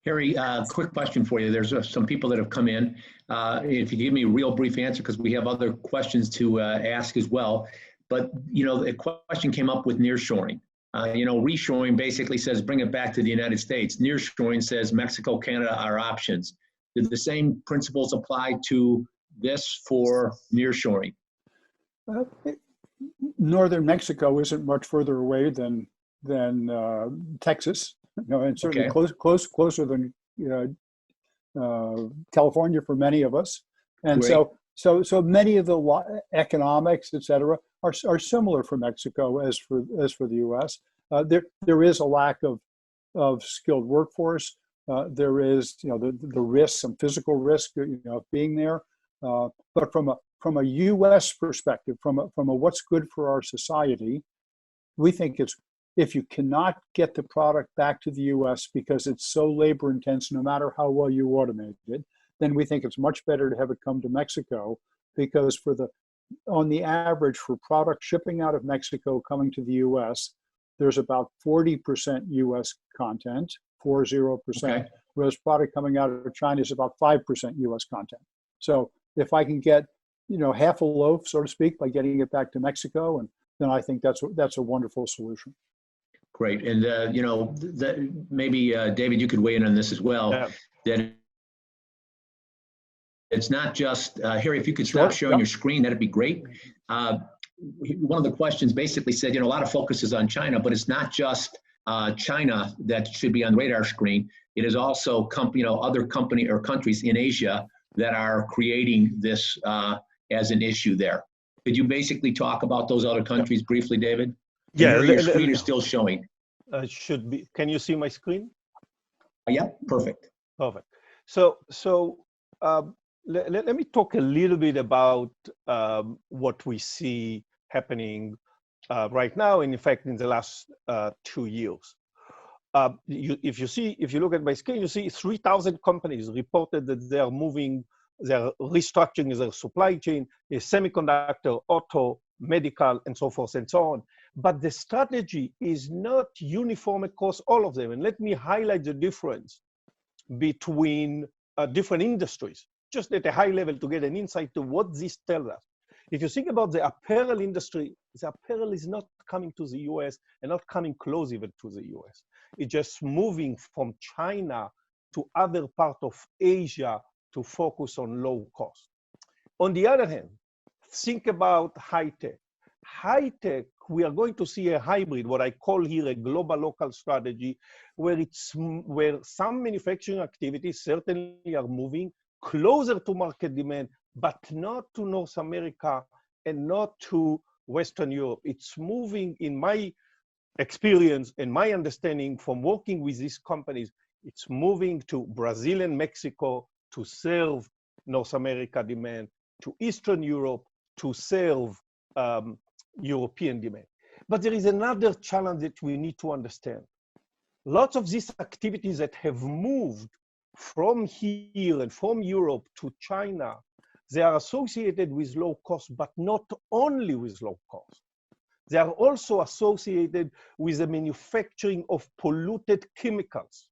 Harry, quick question for you. There's some people that have come in. If you give me a real brief answer, because we have other questions to ask as well. But, the question came up with nearshoring. Reshoring basically says bring it back to the United States. Nearshoring says Mexico, Canada are options. Do the same principles apply to this for nearshoring? Northern Mexico isn't much further away than Texas, and certainly closer than California for many of us. And Great. so many of the economics, et cetera, are similar for Mexico as for the U.S. There is a lack of skilled workforce. There is the risk, some physical risk of being there. But from a U.S. perspective, from a what's good for our society, we think it's, if you cannot get the product back to the U.S. because it's so labor intense, no matter how well you automate it, then we think it's much better to have it come to Mexico, because on the average for product shipping out of Mexico coming to the U.S., there's about 40% U.S. content, 40%, whereas product coming out of China is about 5% U.S. content. So if I can get, half a loaf, so to speak, by getting it back to Mexico, and then I think that's a wonderful solution. Great. And, maybe, David, you could weigh in on this as well. Yeah. That it's not just, Harry, if you could stop showing your screen, that'd be great. One of the questions basically said, a lot of focus is on China, but it's not just China that should be on the radar screen. It is also other company or countries in Asia that are creating this as an issue there. Could you basically talk about those other countries briefly, David? Yeah, your screen is still showing. Should be. Can you see my screen? Yeah, perfect. Perfect. So let me talk a little bit about what we see happening right now, and in fact, in the last 2 years. If you look at my screen, you see 3,000 companies reported that they are restructuring their supply chain, semiconductor, auto, medical, and so forth and so on. But the strategy is not uniform across all of them. And let me highlight the difference between different industries, just at a high level, to get an insight to what this tells us. If you think about the apparel industry, the apparel is not coming to the US and not coming close even to the US. It's just moving from China to other parts of Asia to focus on low cost. On the other hand, think about high tech. High tech, we are going to see a hybrid, what I call here a global local strategy, where some manufacturing activities certainly are moving closer to market demand, but not to North America and not to Western Europe. It's moving, in my experience and my understanding from working with these companies, it's moving to Brazil and Mexico to serve North America demand, to Eastern Europe to serve European demand. But there is another challenge that we need to understand. Lots of these activities that have moved from here and from Europe to China, they are associated with low cost, but not only with low cost. They are also associated with the manufacturing of polluted chemicals.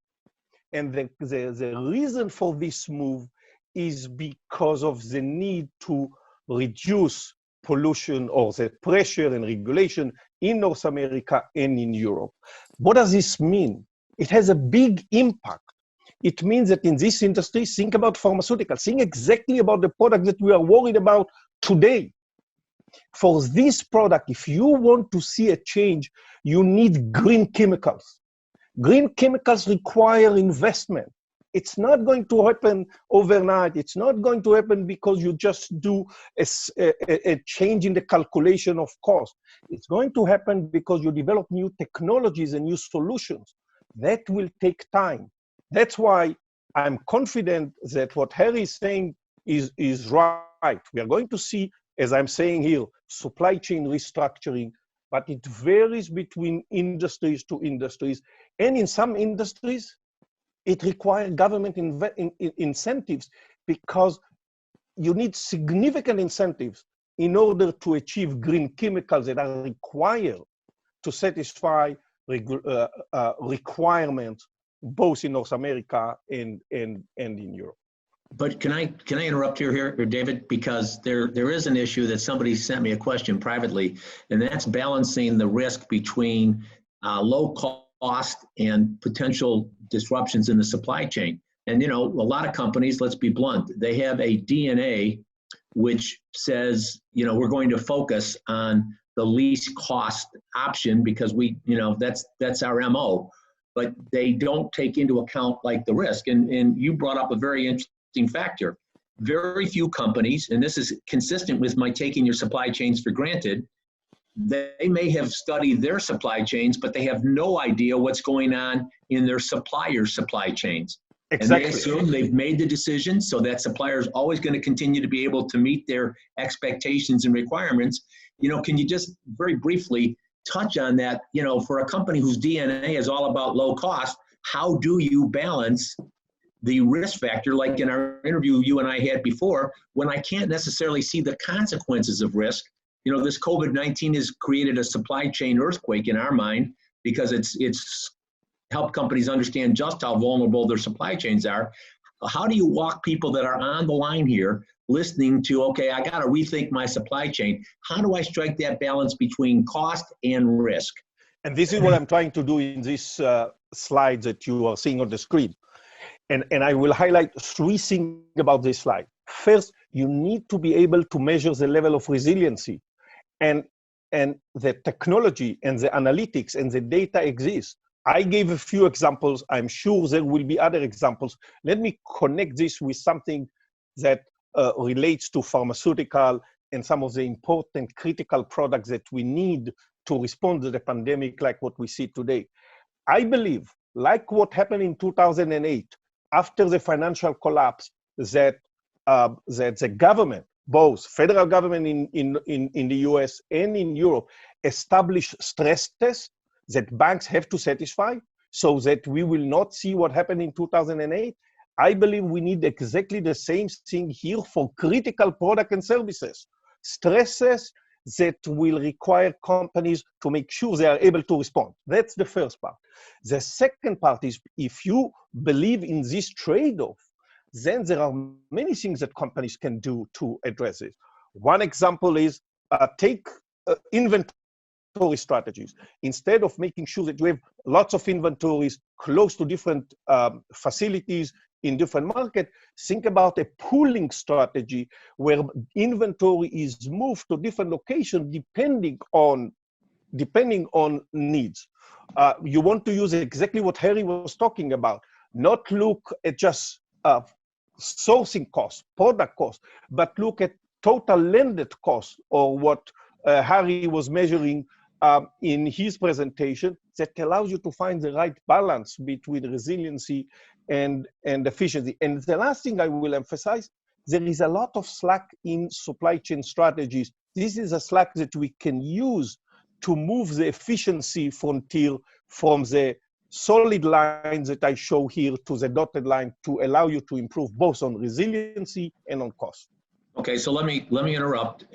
And the reason for this move is because of the need to reduce pollution or the pressure and regulation in North America and in Europe. What does this mean? It has a big impact. It means that in this industry, think about pharmaceuticals, think exactly about the product that we are worried about today. For this product, if you want to see a change, you need green chemicals. Green chemicals require investment. It's not going to happen overnight. It's not going to happen because you just do a change in the calculation of cost. It's going to happen because you develop new technologies and new solutions. That will take time. That's why I'm confident that what Harry is saying is right. We are going to see, as I'm saying here, supply chain restructuring, but it varies between industries to industries. And in some industries, it requires government incentives, because you need significant incentives in order to achieve green chemicals that are required to satisfy requirements both in North America and in Europe. But can I interrupt here, David? Because there is an issue that somebody sent me a question privately, and that's balancing the risk between low cost and potential disruptions in the supply chain. And a lot of companies, let's be blunt, they have a DNA which says, we're going to focus on the least cost option because that's our MO. But they don't take into account like the risk. And you brought up a very interesting factor. Very few companies, and this is consistent with my taking your supply chains for granted, they may have studied their supply chains, but they have no idea what's going on in their suppliers' supply chains. Exactly. And they assume they've made the decision, so that supplier is always going to continue to be able to meet their expectations and requirements. Can you just very briefly touch on that? For a company whose DNA is all about low cost, how do you balance the risk factor, like in our interview you and I had before, when I can't necessarily see the consequences of risk? This COVID-19 has created a supply chain earthquake in our mind, because it's helped companies understand just how vulnerable their supply chains are. How do you walk people that are on the line here listening to, okay, I got to rethink my supply chain? How do I strike that balance between cost and risk? And this is what I'm trying to do in this slide that you are seeing on the screen. And I will highlight three things about this slide. First, you need to be able to measure the level of resiliency. And the technology and the analytics and the data exist. I gave a few examples. I'm sure there will be other examples. Let me connect this with something that relates to pharmaceutical and some of the important critical products that we need to respond to the pandemic, like what we see today. I believe, like what happened in 2008, after the financial collapse, that the government, both federal government in the US and in Europe, established stress tests that banks have to satisfy so that we will not see what happened in 2008. I believe we need exactly the same thing here for critical products and services. Stresses that will require companies to make sure they are able to respond. That's the first part. The second part is, if you believe in this trade-off, then there are many things that companies can do to address it. One example is take inventory strategies. Instead of making sure that you have lots of inventories close to different facilities in different markets, think about a pooling strategy where inventory is moved to different locations depending on needs. You want to use exactly what Harry was talking about, not look at just sourcing costs, product costs, but look at total landed costs, or what Harry was measuring in his presentation, that allows you to find the right balance between resiliency and efficiency. And the last thing I will emphasize, there is a lot of slack in supply chain strategies. This is a slack that we can use to move the efficiency frontier from the solid lines that I show here to the dotted line, to allow you to improve both on resiliency and on cost. Okay, so let me interrupt.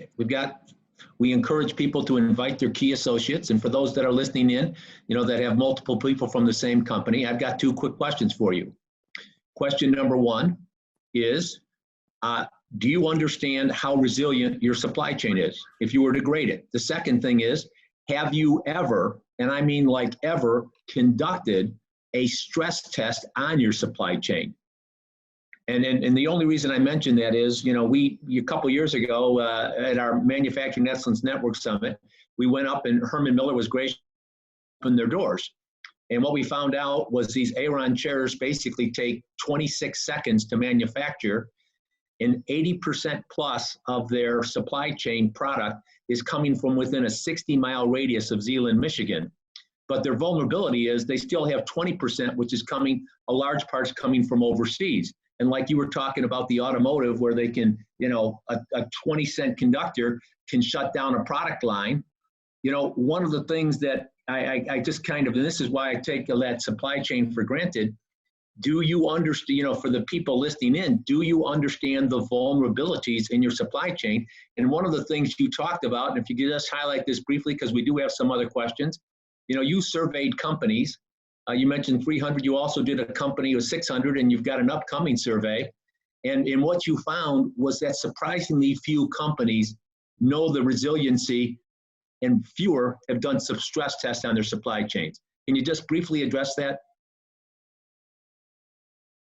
We encourage people to invite their key associates, and for those that are listening in, that have multiple people from the same company, I've got two quick questions for you. Question number one is, do you understand how resilient your supply chain is if you were to grade it? The second thing is, have you ever, and I mean like ever, conducted a stress test on your supply chain. And the only reason I mention that is, a couple of years ago at our Manufacturing Excellence Network Summit, we went up and Herman Miller was gracious to open their doors. And what we found out was these Aeron chairs basically take 26 seconds to manufacture, and 80% plus of their supply chain product is coming from within a 60-mile radius of Zeeland, Michigan. But their vulnerability is they still have 20%, which is a large part's coming from overseas. And like you were talking about the automotive, where they can, a 20-cent conductor can shut down a product line. One of the things that I just and this is why I take that supply chain for granted. Do you understand, for the people listening in, do you understand the vulnerabilities in your supply chain? And one of the things you talked about, and if you could just highlight this briefly, because we do have some other questions, you surveyed companies. You mentioned 300. You also did a company with 600, and you've got an upcoming survey. And what you found was that surprisingly few companies know the resiliency, and fewer have done some stress tests on their supply chains. Can you just briefly address that?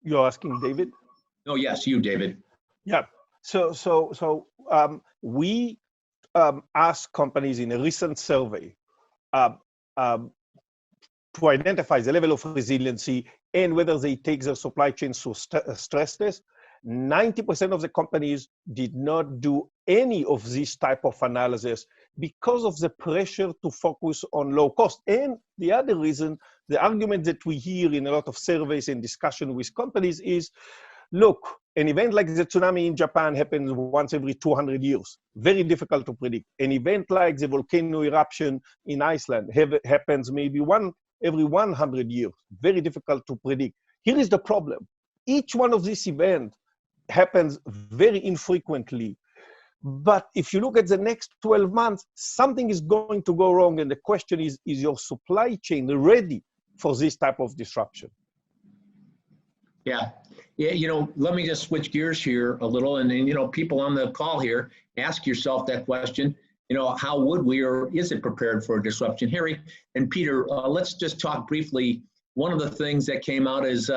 You're asking David? Oh, yes, you, David. Yeah. So we asked companies in a recent survey to identify the level of resiliency and whether they take their supply chains through stress test. 90% of the companies did not do any of this type of analysis because of the pressure to focus on low cost. And the other reason, the argument that we hear in a lot of surveys and discussion with companies is, look, an event like the tsunami in Japan happens once every 200 years. Very difficult to predict. An event like the volcano eruption in Iceland happens maybe every 100 years. Very difficult to predict. Here is the problem. Each one of these events happens very infrequently. But if you look at the next 12 months, something is going to go wrong. And the question is your supply chain ready for this type of disruption? Yeah, let me just switch gears here a little. And people on the call here, ask yourself that question. How would we, or is it prepared for a disruption? Harry and Peter, let's just talk briefly. One of the things that came out is,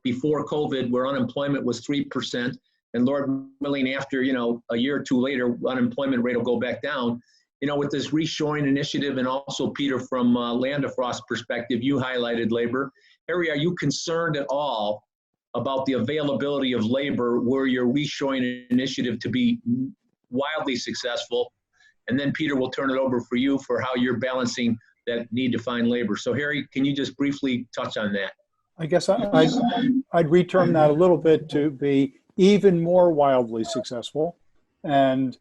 before COVID, where unemployment was 3%, and Lord willing, after, a year or two later, unemployment rate will go back down. With this reshoring initiative, and also Peter, from Landefrost's perspective, you highlighted labor. Harry, are you concerned at all about the availability of labor were your reshoring initiative to be wildly successful? And then Peter, will turn it over for you for how you're balancing that need to find labor. So Harry, can you just briefly touch on that? I guess I'd reterm that a little bit to be even more wildly successful. And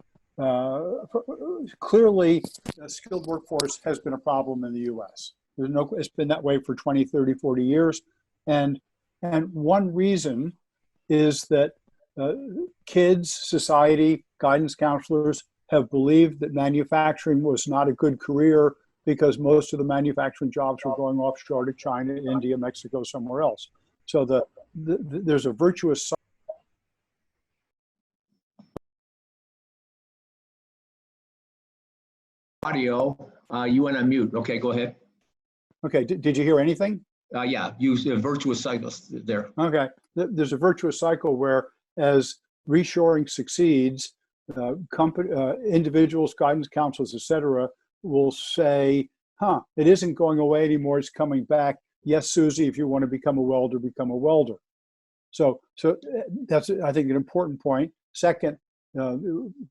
clearly, the skilled workforce has been a problem in the U.S. It's been that way for 20, 30, 40 years. And one reason is that kids, society, guidance counselors have believed that manufacturing was not a good career because most of the manufacturing jobs were going offshore to China, India, Mexico, somewhere else. So there's a virtuous cycle. Audio, you went on mute. Okay, go ahead. Okay, did you hear anything? Yeah, use a virtuous cycle there. Okay, there's a virtuous cycle where as reshoring succeeds, individuals, guidance councils, et cetera, will say, it isn't going away anymore, it's coming back. Yes, Susie, if you want to become a welder, become a welder. So that's, I think, an important point. Second,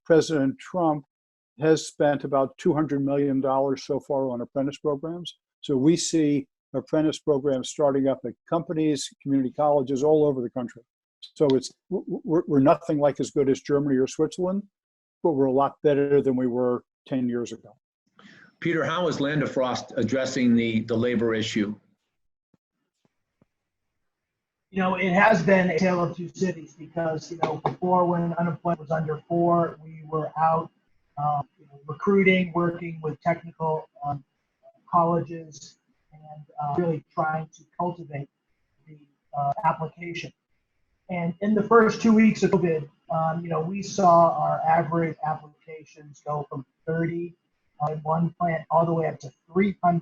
President Trump has spent about $200 million so far on apprentice programs. So we see apprentice programs starting up at companies, community colleges all over the country. So we're nothing like as good as Germany or Switzerland, but we're a lot better than we were 10 years ago. Peter, how is Landefrost addressing the labor issue? It has been a tale of two cities because, before, when unemployment was under 4, we were out recruiting, working with technical colleges, and really trying to cultivate the application. And in the first 2 weeks of COVID, we saw our average applications go from 30 in one plant all the way up to 300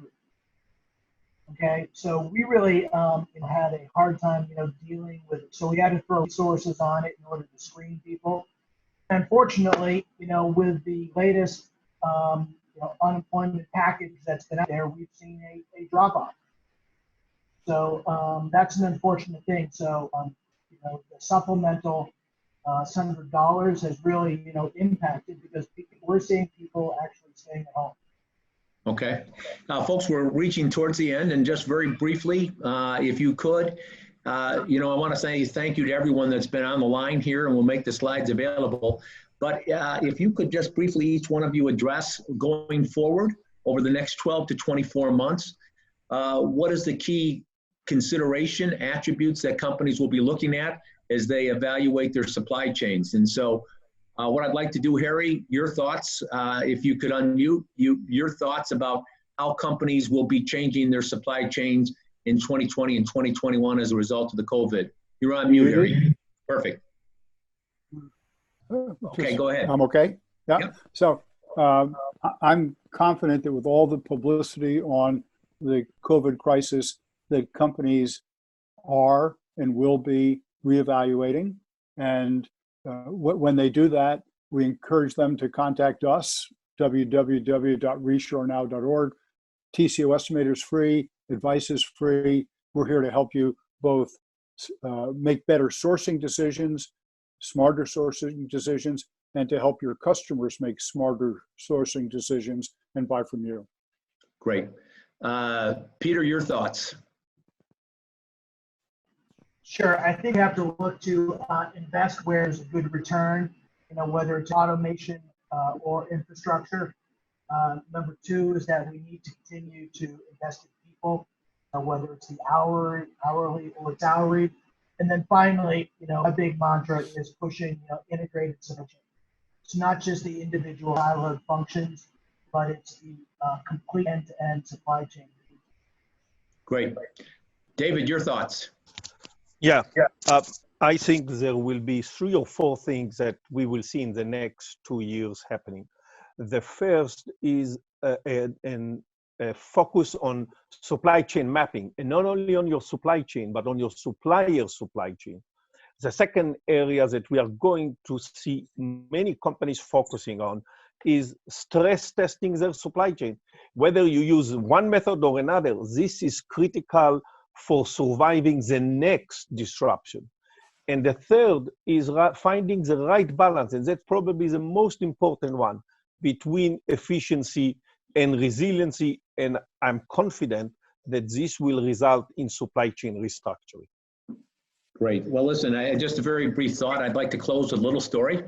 Okay, so we really had a hard time, dealing with it. So we had to throw resources on it in order to screen people. Unfortunately, with the latest unemployment package that's been out there, we've seen a drop off. So that's an unfortunate thing. So the supplemental $700 has really impacted because we're seeing people actually staying at home. Okay. Folks, we're reaching towards the end, and just very briefly, if you could, I want to say thank you to everyone that's been on the line here, and we'll make the slides available. But if you could just briefly, each one of you address going forward over the next 12 to 24 months, what is the key consideration attributes that companies will be looking at as they evaluate their supply chains? And so what I'd like to do, Harry, your thoughts, if you could unmute your thoughts about how companies will be changing their supply chains in 2020 and 2021 as a result of the COVID. You're on mute, Harry. Perfect. Okay, go ahead. I'm okay? Yeah. Yep. So I'm confident that with all the publicity on the COVID crisis, that companies are and will be reevaluating. And when they do that, we encourage them to contact us, www.reshorenow.org. TCO estimator is free, advice is free. We're here to help you both make better sourcing decisions, smarter sourcing decisions, and to help your customers make smarter sourcing decisions and buy from you. Great. Peter, your thoughts? Sure. I think you have to look to invest where there's a good return, whether it's automation or infrastructure. Number two is that we need to continue to invest in people, whether it's the hourly or salary. And then finally, a big mantra is pushing integrated supply chain. It's not just the individual siloed functions, but it's the complete end-to-end supply chain. Great. David, your thoughts? Yeah. I think there will be 3 or 4 things that we will see in the next 2 years happening. The first is a focus on supply chain mapping, and not only on your supply chain, but on your supplier's supply chain. The second area that we are going to see many companies focusing on is stress testing their supply chain. Whether you use one method or another, this is critical for surviving the next disruption. And the third is finding the right balance, and that's probably the most important one, between efficiency and resiliency. And I'm confident that this will result in supply chain restructuring. Great. Well, listen, just a very brief thought. I'd like to close with a little story.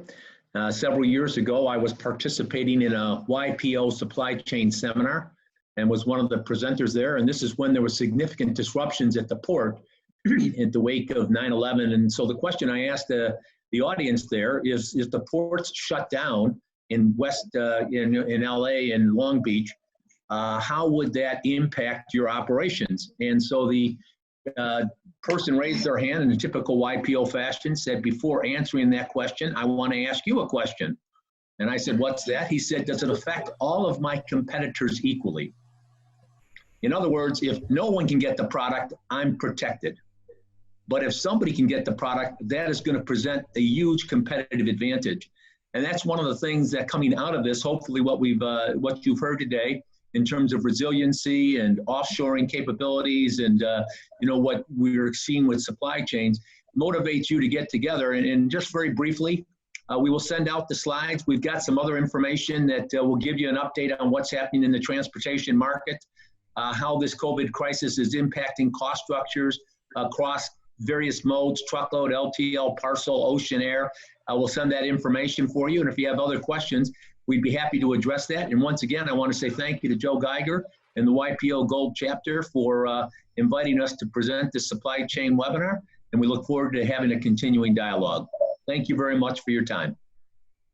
Several years ago, I was participating in a YPO supply chain seminar and was one of the presenters there. And this is when there were significant disruptions at the port in the wake of 9/11. And so the question I asked the audience there is the ports shut down in in LA and Long Beach, how would that impact your operations? And so the person raised their hand in a typical YPO fashion, said, before answering that question, I want to ask you a question. And I said, what's that? He said, does it affect all of my competitors equally? In other words, if no one can get the product, I'm protected. But if somebody can get the product, that is going to present a huge competitive advantage. And that's one of the things that coming out of this, hopefully what you've heard today in terms of resiliency and offshoring capabilities and what we're seeing with supply chains, motivates you to get together. And just very briefly, we will send out the slides. We've got some other information that will give you an update on what's happening in the transportation market, how this COVID crisis is impacting cost structures across various modes, truckload, LTL, parcel, ocean, air. We'll send that information for you. And if you have other questions, we'd be happy to address that. And once again, I want to say thank you to Joe Geiger and the YPO Gold chapter for inviting us to present this supply chain webinar. And we look forward to having a continuing dialogue. Thank you very much for your time.